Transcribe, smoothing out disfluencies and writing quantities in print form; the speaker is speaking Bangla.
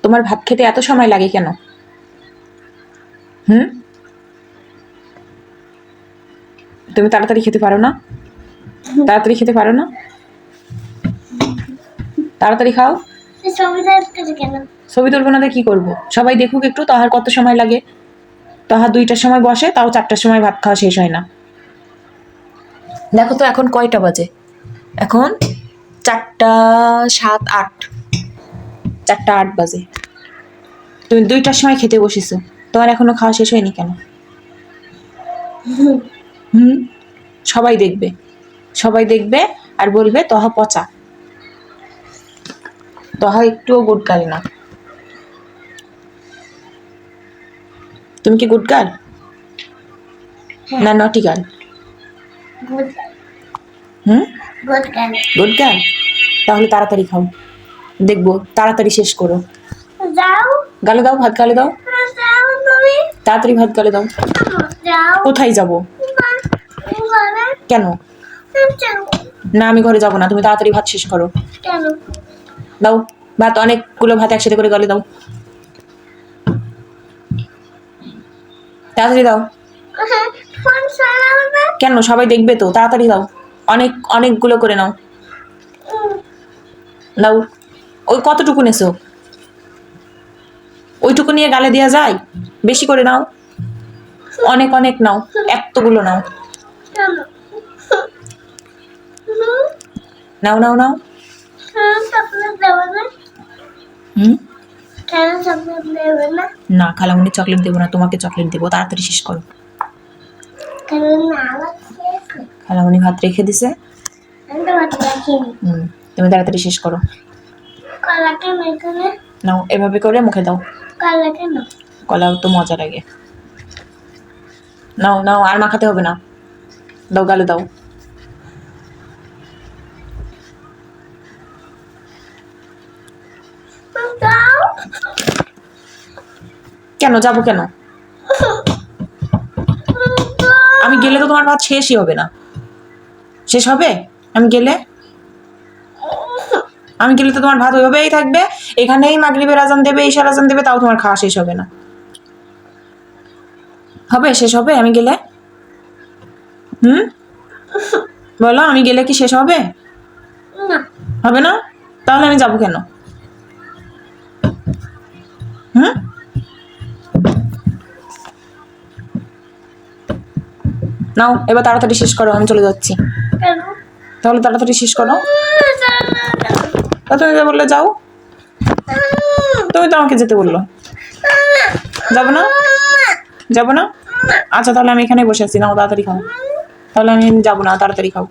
তোমার ভাত খেতে এত সময় লাগে কেন? তুমি তাড়াতাড়ি খেতে পারো না? তাড়াতাড়ি খেতে পারো না? তাড়াতাড়ি খাও। ছবি তুলবো না, কি করবো? সবাই দেখুক একটু। তাহার কত সময় লাগে? তাহার 2টার সময় বসে, তাও 4টার সময় ভাত খাওয়া শেষ হয় না। দেখো তো এখন কয়টা বাজে? এখন 4টা 7 8, 4টা 8 বাজে। তুমি 2টার সময় খেতে বসেছো, তোমার এখনো খাওয়া শেষ হয়নি কেন? সবাই দেখবে, সবাই দেখবে আর বলবে তহা পচা, তহা একটুও গুড গার্ল না। তুমি কি গুড গার্ল না নটি গার্ল? Good girl. তাহলে তাড়াতাড়ি খাও, দেখবো তাড়াতাড়ি শেষ করো। গালে দাও, ভাত গালে দাও, তাড়াতাড়ি ভাত গালে দাও। কোথায় যাব? কেন? না আমি ঘরে যাবো না, তুমি তাড়াতাড়ি ভাত শেষ করো। দাও ভাত, অনেকগুলো ভাত একসাথে করে গালে দাও, তাড়াতাড়ি দাও। কেন? সবাই দেখবে তো, তাড়াতাড়ি দাও। অনেকগুলো করে নাও, দাও। ওই কতটুকু নেছো? ওইটুকু নিয়ে গালে দেওয়া যায়? বেশি করে নাও, অনেক নাও, এতগুলো নাও। নাও নাও নাও। না খালামণি চকলেট দেবো না, তোমাকে চকলেট দেবো। তাড়াতাড়ি শেষ করো। খালামণি ভাত রেখে দিছে, তুমি তাড়াতাড়ি শেষ করো। নাও, এভাবে করে মুখে দাও। কলাও তো মজা লাগে। নাও নাও, আর মাখাতে হবে না, দাও গালে দাও। কেন যাবো? কেন? আমি গেলে তো তোমার ভাত শেষই হবে না। শেষ হবে? আমি গেলে তো তোমার ভাত ওইভাবেই থাকবে, এখানেই মাগরিবের আজান দেবে, ঈশার আজান দেবে, তাও তোমার খাওয়া শেষ হবে না। হবে? শেষ হবে আমি গেলে? বলো, আমি গেলে কি শেষ হবে? হবে না? তাহলে আমি যাবো কেন? নাও এবার তাড়াতাড়ি শেষ করো, আমি চলে যাচ্ছি। তাহলে তাড়াতাড়ি শেষ করো। তুমি বললে যাও, তুমি তো আমাকে যেতে বললো। যাবো না? যাবো না? আচ্ছা তাহলে আমি এখানে বসে আছি, নাও তাড়াতাড়ি খাও। তাহলে আমি যাবো না, তাড়াতাড়ি খাও।